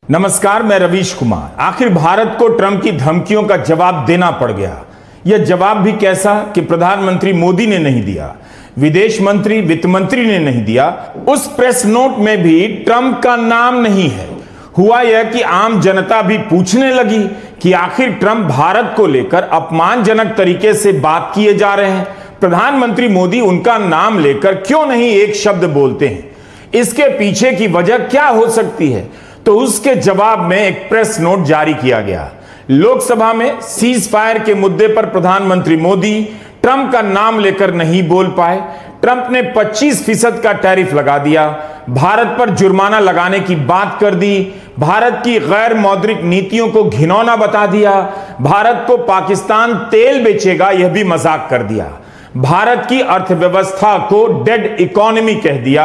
नमस्कार, मैं रवीश कुमार। आखिर भारत को ट्रंप की धमकियों का जवाब देना पड़ गया। यह जवाब भी कैसा कि प्रधानमंत्री मोदी ने नहीं दिया, विदेश मंत्री, वित्त मंत्री ने नहीं दिया। उस प्रेस नोट में भी ट्रंप का नाम नहीं है। हुआ यह कि आम जनता भी पूछने लगी कि आखिर ट्रंप भारत को लेकर अपमानजनक तरीके से बात किए जा रहे हैं। प्रधानमंत्री मोदी उनका नाम लेकर क्यों नहीं एक शब्द बोलते हैं? इसके पीछे की वजह क्या हो सकती है? तो उसके जवाब में एक प्रेस नोट जारी किया गया। लोकसभा में सीज फायर के मुद्दे पर प्रधानमंत्री मोदी ट्रंप का नाम लेकर नहीं बोल पाए। ट्रंप ने 25% का टैरिफ लगा दिया, भारत पर जुर्माना लगाने की बात कर दी, भारत की गैर मौद्रिक नीतियों को घिनौना बता दिया, भारत को पाकिस्तान तेल बेचेगा यह भी मजाक कर दिया, भारत की अर्थव्यवस्था को डेड इकोनॉमी कह दिया।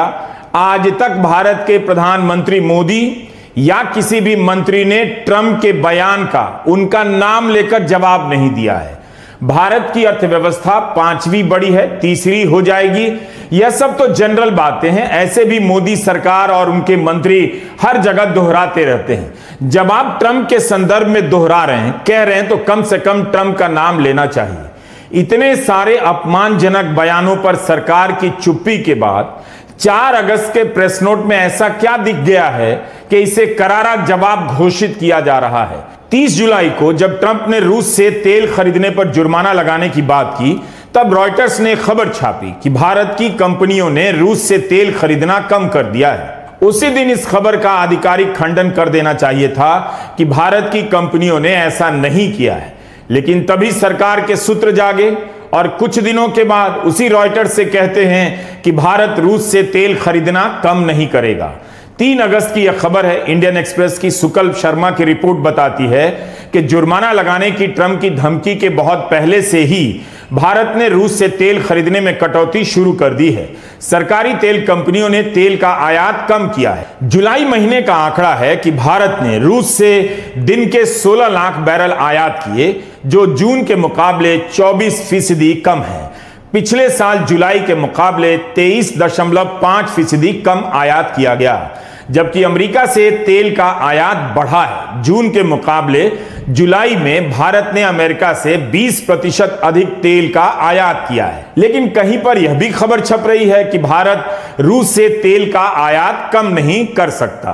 आज तक भारत के प्रधानमंत्री मोदी या किसी भी मंत्री ने ट्रंप के बयान का उनका नाम लेकर जवाब नहीं दिया है। भारत की अर्थव्यवस्था 5वीं बड़ी है, तीसरी हो जाएगी। यह सब तो जनरल बातें हैं, ऐसे भी मोदी सरकार और उनके मंत्री हर जगह दोहराते रहते हैं। जब आप ट्रंप के संदर्भ में दोहरा रहे हैं, कह रहे हैं, तो कम से कम ट्रंप का नाम लेना चाहिए। इतने सारे अपमानजनक बयानों पर सरकार की चुप्पी के बाद 4 अगस्त के प्रेस नोट में ऐसा क्या दिख गया है कि इसे करारा जवाब घोषित किया जा रहा है? 30 जुलाई को जब ट्रंप ने रूस से तेल खरीदने पर जुर्माना लगाने की बात की, तब रॉयटर्स ने खबर छापी कि भारत की कंपनियों ने रूस से तेल खरीदना कम कर दिया है। उसी दिन इस खबर का आधिकारिक खंडन कर देना चाहिए था कि भारत की कंपनियों ने ऐसा नहीं किया है। लेकिन तभी सरकार के सूत्र जागे और कुछ दिनों के बाद उसी रॉयटर्स से कहते हैं कि भारत रूस से तेल खरीदना कम नहीं करेगा। 3 अगस्त की यह खबर है। इंडियन एक्सप्रेस की सुकल शर्मा की रिपोर्ट बताती है कि जुर्माना लगाने की ट्रंप की धमकी के बहुत पहले से ही भारत ने रूस से तेल खरीदने में कटौती शुरू कर दी है। सरकारी तेल कंपनियों ने तेल का आयात कम किया है। जुलाई महीने का आंकड़ा है कि भारत ने रूस से दिन के 16 लाख बैरल आयात किए, जो जून के मुकाबले 24% कम है। पिछले साल जुलाई के मुकाबले 23.5% कम आयात किया गया, जबकि अमेरिका से तेल का आयात बढ़ा है। जून के मुकाबले जुलाई में भारत ने अमेरिका से 20% अधिक तेल का आयात किया है। लेकिन कहीं पर यह भी खबर छप रही है कि भारत रूस से तेल का आयात कम नहीं कर सकता।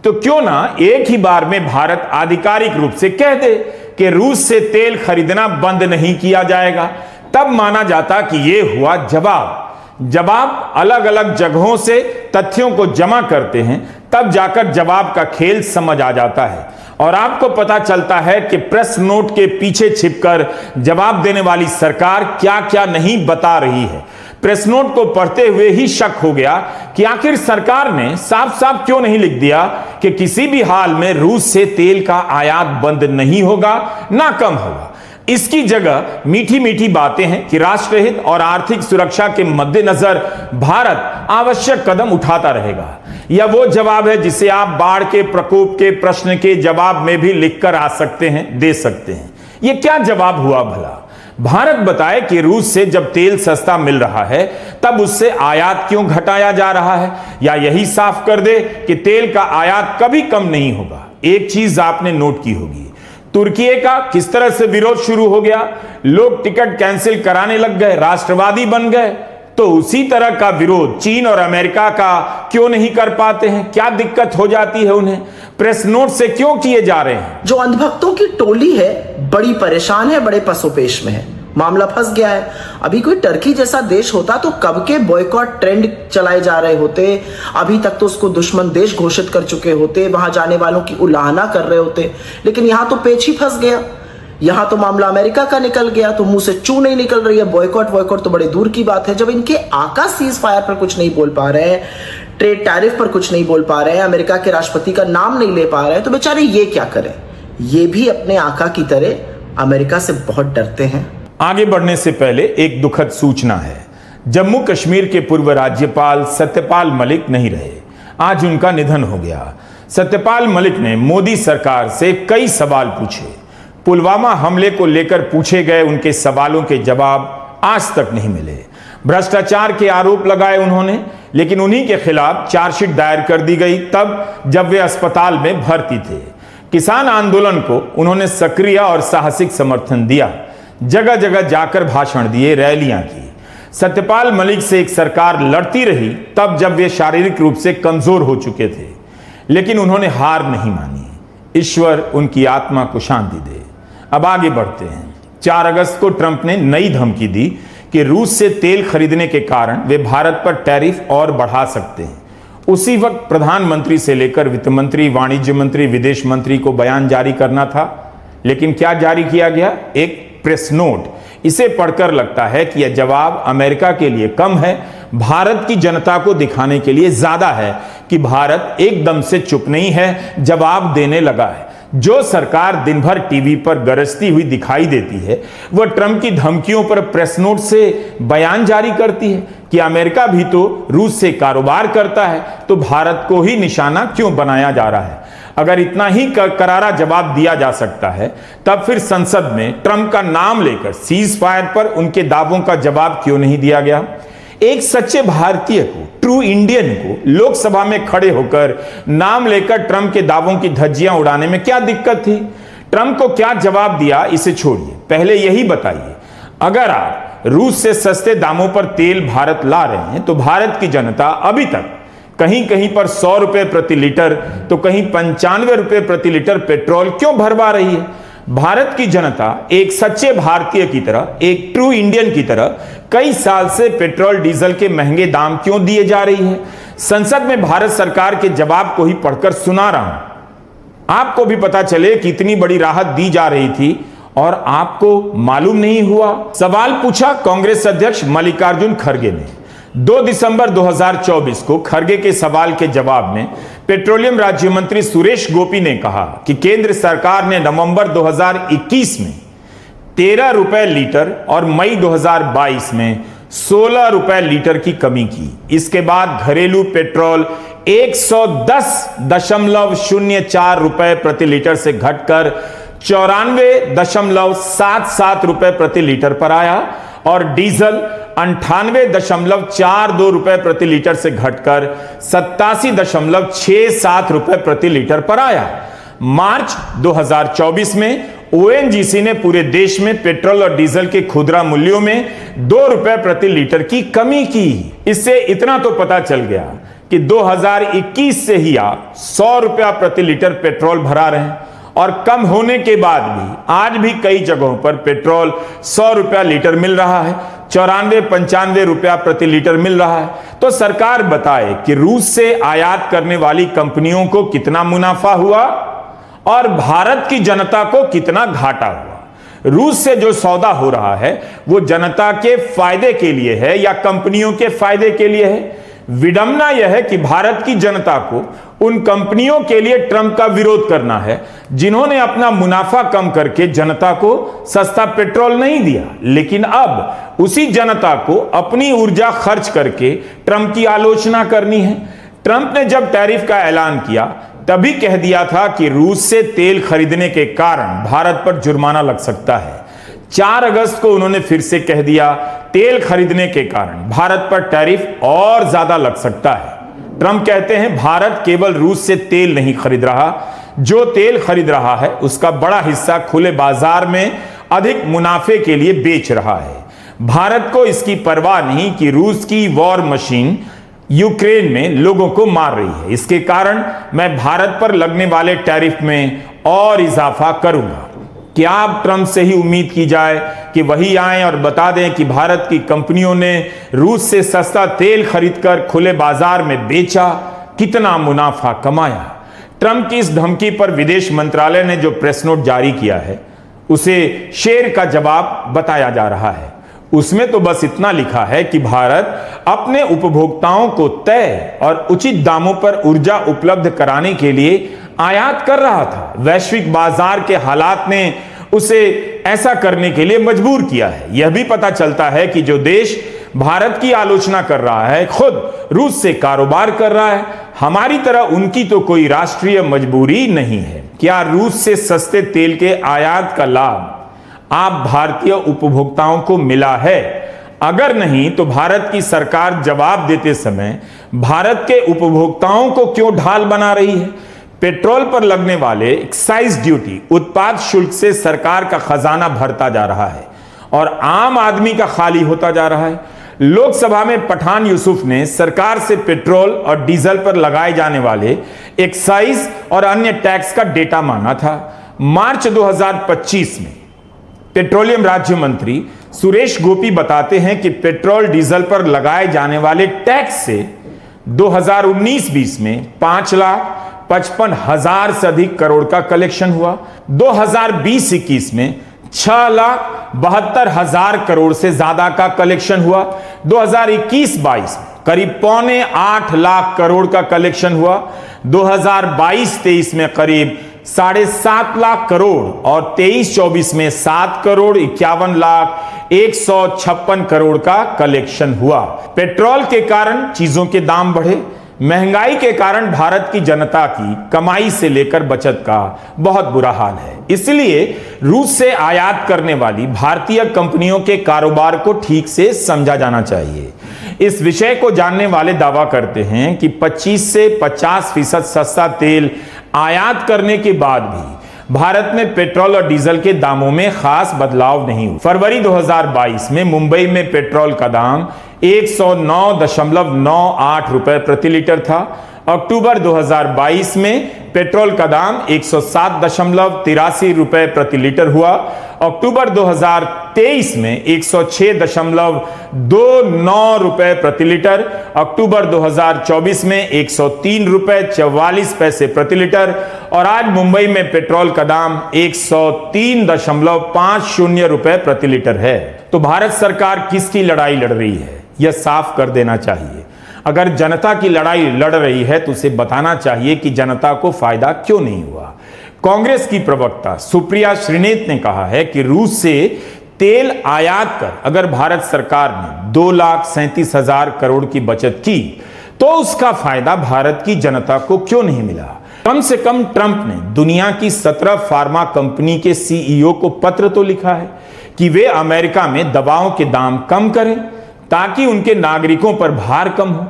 तो क्यों ना एक ही बार में भारत आधिकारिक रूप से कह दे कि रूस से तेल खरीदना बंद नहीं किया जाएगा, तब माना जाता कि यह हुआ जवाब। जब आप अलग अलग जगहों से तथ्यों को जमा करते हैं, तब जाकर जवाब का खेल समझ आ जाता है और आपको पता चलता है कि प्रेस नोट के पीछे छिपकर जवाब देने वाली सरकार क्या क्या नहीं बता रही है। प्रेस नोट को पढ़ते हुए ही शक हो गया कि आखिर सरकार ने साफ साफ क्यों नहीं लिख दिया कि किसी भी हाल में रूस से तेल का आयात बंद नहीं होगा, ना कम होगा। इसकी जगह मीठी मीठी बातें हैं कि राष्ट्रहित और आर्थिक सुरक्षा के मद्देनजर भारत आवश्यक कदम उठाता रहेगा। यह वो जवाब है जिसे आप बाढ़ के प्रकोप के प्रश्न के जवाब में भी लिखकर आ सकते हैं, दे सकते हैं। यह क्या जवाब हुआ भला? भारत बताए कि रूस से जब तेल सस्ता मिल रहा है, तब उससे आयात क्यों घटाया जा रहा है, या यही साफ कर दे कि तेल का आयात कभी कम नहीं होगा। एक चीज आपने नोट की होगी, तुर्की का किस तरह से विरोध शुरू हो गया। लोग टिकट कैंसिल कराने लग गए, राष्ट्रवादी बन गए। तो उसी तरह का विरोध चीन और अमेरिका का क्यों नहीं कर पाते हैं? क्या दिक्कत हो जाती है उन्हें? प्रेस नोट से क्यों किए जा रहे हैं? जो अंधभक्तों की टोली है, बड़ी परेशान है, बड़े पसोपेश में है। मामला फंस गया है। अभी कोई टर्की जैसा देश होता तो कब के बॉयकॉट ट्रेंड चलाए जा रहे होते, अभी तक तो उसको दुश्मन देश घोषित कर चुके होते, वहां जाने वालों की उलाहना कर रहे होते। लेकिन यहां तो पेच ही फंस गया। यहां तो मामला अमेरिका का निकल गया, तो मुंह से चू नहीं निकल रही है। बॉयकॉट तो बड़े दूर की बात है। जब इनके आका सीज फायर पर कुछ नहीं बोल पा रहे हैं, ट्रेड टैरिफ पर कुछ नहीं बोल पा रहे हैं, अमेरिका के राष्ट्रपति का नाम नहीं ले पा रहे हैं, तो बेचारे ये क्या करें? ये भी अपने आका की तरह अमेरिका से बहुत डरते हैं। आगे बढ़ने से पहले एक दुखद सूचना है। जम्मू कश्मीर के पूर्व राज्यपाल सत्यपाल मलिक नहीं रहे, आज उनका निधन हो गया। सत्यपाल मलिक ने मोदी सरकार से कई सवाल पूछे। पुलवामा हमले को लेकर पूछे गए उनके सवालों के जवाब आज तक नहीं मिले। भ्रष्टाचार के आरोप लगाए उन्होंने, लेकिन उन्हीं के खिलाफ चार्जशीट दायर कर दी गई तब जब वे अस्पताल में भर्ती थे। किसान आंदोलन को उन्होंने सक्रिय और साहसिक समर्थन दिया, जगह जगह जाकर भाषण दिए, रैलियां की। सत्यपाल मलिक से एक सरकार लड़ती रही तब जब वे शारीरिक रूप से कमजोर हो चुके थे, लेकिन उन्होंने हार नहीं मानी। ईश्वर उनकी आत्मा को शांति दे। अब आगे बढ़ते हैं। 4 अगस्त को ट्रंप ने नई धमकी दी कि रूस से तेल खरीदने के कारण वे भारत पर टैरिफ और बढ़ा सकते हैं। उसी वक्त प्रधानमंत्री से लेकर वित्त मंत्री, वाणिज्य मंत्री, विदेश मंत्री को बयान जारी करना था, लेकिन क्या जारी किया गया? एक प्रेस नोट। इसे पढ़कर लगता है कि यह जवाब अमेरिका के लिए कम है, भारत की जनता को दिखाने के लिए ज्यादा है कि भारत एकदम से चुप नहीं है, जवाब देने लगा है। जो सरकार दिन भर टीवी पर गरजती हुई दिखाई देती है, वह ट्रंप की धमकियों पर प्रेस नोट से बयान जारी करती है कि अमेरिका भी तो रूस से कारोबार करता है, तो भारत को ही निशाना क्यों बनाया जा रहा है। अगर इतना ही करारा जवाब दिया जा सकता है, तब फिर संसद में ट्रंप का नाम लेकर सीज फायर पर उनके दावों का जवाब क्यों नहीं दिया गया? एक सच्चे भारतीय को, ट्रू इंडियन को लोकसभा में खड़े होकर नाम लेकर ट्रंप के दावों की धज्जियां उड़ाने में क्या दिक्कत थी? ट्रंप को क्या जवाब दिया, इसे छोड़िए, पहले यही बताइए, अगर आप रूस से सस्ते दामों पर तेल भारत ला रहे हैं तो भारत की जनता अभी तक कहीं कहीं पर 100 रुपए प्रति लीटर तो कहीं 95 रुपए प्रति लीटर पेट्रोल क्यों भरवा रही है? भारत की जनता एक सच्चे भारतीय की तरह, एक ट्रू इंडियन की तरह कई साल से पेट्रोल डीजल के महंगे दाम क्यों दिए जा रही है? संसद में भारत सरकार के जवाब को ही पढ़कर सुना रहा हूं, आपको भी पता चले कि इतनी बड़ी राहत दी जा रही थी और आपको मालूम नहीं हुआ। सवाल पूछा कांग्रेस अध्यक्ष मल्लिकार्जुन खड़गे ने। 2 दिसंबर 2024 को खड़गे के सवाल के जवाब में पेट्रोलियम राज्य मंत्री सुरेश गोपी ने कहा कि केंद्र सरकार ने नवंबर 2021 में 13 रुपए लीटर और मई 2022 में 16 रुपए लीटर की कमी की। इसके बाद घरेलू पेट्रोल 110.04 रुपए प्रति लीटर से घटकर 94.77 रुपए प्रति लीटर पर आया और डीजल 98.42 रुपए प्रति लीटर से घटकर 87.67 रुपए प्रति लीटर पर आया। मार्च 2024 में ओएनजीसी ने पूरे देश में पेट्रोल और डीजल के खुदरा मूल्यों में 2 रुपए प्रति लीटर की कमी की। इससे इतना तो पता चल गया कि 2021 से ही आप 100 रुपया प्रति लीटर पेट्रोल भरा रहे हैं और कम होने के बाद भी आज भी कई जगहों पर पेट्रोल 100 रुपया लीटर मिल रहा है, 94-95 रुपया प्रति लीटर मिल रहा है। तो सरकार बताए कि रूस से आयात करने वाली कंपनियों को कितना मुनाफा हुआ और भारत की जनता को कितना घाटा हुआ। रूस से जो सौदा हो रहा है वो जनता के फायदे के लिए है या कंपनियों के फायदे के लिए है? विडंबना यह है कि भारत की जनता को उन कंपनियों के लिए ट्रंप का विरोध करना है जिन्होंने अपना मुनाफा कम करके जनता को सस्ता पेट्रोल नहीं दिया, लेकिन अब उसी जनता को अपनी ऊर्जा खर्च करके ट्रंप की आलोचना करनी है। ट्रंप ने जब टैरिफ का ऐलान किया तभी कह दिया था कि रूस से तेल खरीदने के कारण भारत पर जुर्माना लग सकता है। 4 अगस्त को उन्होंने फिर से कह दिया तेल खरीदने के कारण भारत पर टैरिफ और ज्यादा लग सकता है। ट्रंप कहते हैं भारत केवल रूस से तेल नहीं खरीद रहा, जो तेल खरीद रहा है उसका बड़ा हिस्सा खुले बाजार में अधिक मुनाफे के लिए बेच रहा है। भारत को इसकी परवाह नहीं कि रूस की वॉर मशीन यूक्रेन में लोगों को मार रही है। इसके कारण मैं भारत पर लगने वाले टैरिफ में और इजाफा करूंगा। क्या अब ट्रंप से ही उम्मीद की जाए कि वही आए और बता दें कि भारत की कंपनियों ने रूस से सस्ता तेल खरीदकर खुले बाजार में बेचा, कितना मुनाफा कमाया? ट्रंप की इस धमकी पर विदेश मंत्रालय ने जो प्रेस नोट जारी किया है उसे शेर का जवाब बताया जा रहा है। उसमें तो बस इतना लिखा है कि भारत अपने उपभोक्ताओं को तय और उचित दामों पर ऊर्जा उपलब्ध कराने के लिए आयात कर रहा था। वैश्विक बाजार के हालात ने उसे ऐसा करने के लिए मजबूर किया है। यह भी पता चलता है कि जो देश भारत की आलोचना कर रहा है खुद रूस से कारोबार कर रहा है। हमारी तरह उनकी तो कोई राष्ट्रीय मजबूरी नहीं है। क्या रूस से सस्ते तेल के आयात का लाभ आप भारतीय उपभोक्ताओं को मिला है? अगर नहीं तो भारत की सरकार जवाब देते समय भारत के उपभोक्ताओं को क्यों ढाल बना रही है? पेट्रोल पर लगने वाले एक्साइज ड्यूटी, उत्पाद शुल्क से सरकार का खजाना भरता जा रहा है और आम आदमी का खाली होता जा रहा है। लोकसभा में पठान यूसुफ ने सरकार से पेट्रोल और डीजल पर लगाए जाने वाले एक्साइज और अन्य टैक्स का डेटा मांगा था। मार्च 2025 में पेट्रोलियम राज्य मंत्री सुरेश गोपी बताते हैं कि पेट्रोल डीजल पर लगाए जाने वाले टैक्स से 2019-20 में 5,55,000 से अधिक करोड़ का कलेक्शन हुआ। 2020-21 में 6,72,000 करोड़ से ज्यादा का कलेक्शन हुआ। 2021-22 में करीब 7.25 लाख करोड़ का कलेक्शन हुआ। 2022-23 में करीब 7.5 लाख करोड़ और 23-24 में 7,51,156 करोड़ का कलेक्शन हुआ। पेट्रोल के कारण चीजों के दाम बढ़े, महंगाई के कारण भारत की जनता की कमाई से लेकर बचत का बहुत बुरा हाल है। इसलिए रूस से आयात करने वाली भारतीय कंपनियों के कारोबार को ठीक से समझा जाना चाहिए। इस विषय को जानने वाले दावा करते हैं कि 25 से 50% सस्ता तेल आयात करने के बाद भी भारत में पेट्रोल और डीजल के दामों में खास बदलाव नहीं हुआ। फरवरी 2022 में मुंबई में पेट्रोल का दाम 109.98 रुपए प्रति लीटर था। अक्टूबर 2022 में पेट्रोल का दाम 107.83 रुपए प्रति लीटर हुआ। अक्टूबर 2023 में 106.29 रुपए प्रति लीटर। अक्टूबर 2024 में 103 रुपए 44 पैसे प्रति लीटर और आज मुंबई में पेट्रोल का दाम 103.50 रुपए प्रति लीटर है। तो भारत सरकार किसकी लड़ाई लड़ रही है, यह साफ कर देना चाहिए। अगर जनता की लड़ाई लड़ रही है तो उसे बताना चाहिए कि जनता को फायदा क्यों नहीं हुआ। कांग्रेस की प्रवक्ता सुप्रिया श्रीनेत ने कहा है कि रूस से तेल आयात कर अगर भारत सरकार ने 2,37,000 करोड़ की बचत की तो उसका फायदा भारत की जनता को क्यों नहीं मिला। कम से कम ट्रंप ने दुनिया की 17 फार्मा कंपनी के सीईओ को पत्र तो लिखा है कि वे अमेरिका में दवाओं के दाम कम करें ताकि उनके नागरिकों पर भार कम हो।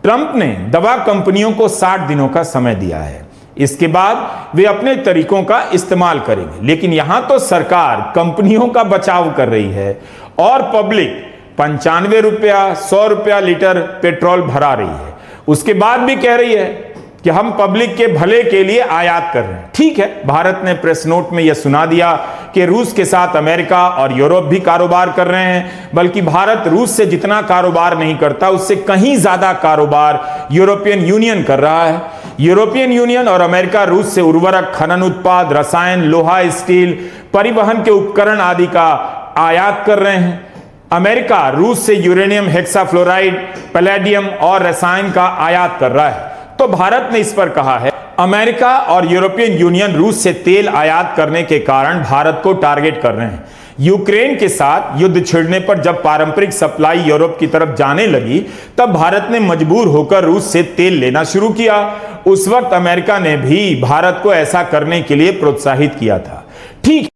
ट्रंप ने दवा कंपनियों को 60 दिनों का समय दिया है, इसके बाद वे अपने तरीकों का इस्तेमाल करेंगे। लेकिन यहां तो सरकार कंपनियों का बचाव कर रही है और पब्लिक 95 रुपया 100 रुपया लीटर पेट्रोल भरा रही है। उसके बाद भी कह रही है कि हम पब्लिक के भले के लिए आयात कर रहे हैं। ठीक है, भारत ने प्रेस नोट में यह सुना दिया कि रूस के साथ अमेरिका और यूरोप भी कारोबार कर रहे हैं, बल्कि भारत रूस से जितना कारोबार नहीं करता उससे कहीं ज्यादा कारोबार यूरोपियन यूनियन कर रहा है। यूरोपियन यूनियन और अमेरिका रूस से उर्वरक, खनन उत्पाद, रसायन, लोहा, स्टील, परिवहन के उपकरण आदि का आयात कर रहे हैं। अमेरिका रूस से यूरेनियम हेक्साफ्लोराइड, पैलेडियम और रसायन का आयात कर रहा है। तो भारत ने इस पर कहा है अमेरिका और यूरोपियन यूनियन रूस से तेल आयात करने के कारण भारत को टारगेट कर रहे हैं। यूक्रेन के साथ युद्ध छिड़ने पर जब पारंपरिक सप्लाई यूरोप की तरफ जाने लगी तब भारत ने मजबूर होकर रूस से तेल लेना शुरू किया। उस वक्त अमेरिका ने भी भारत को ऐसा करने के लिए प्रोत्साहित किया था। ठीक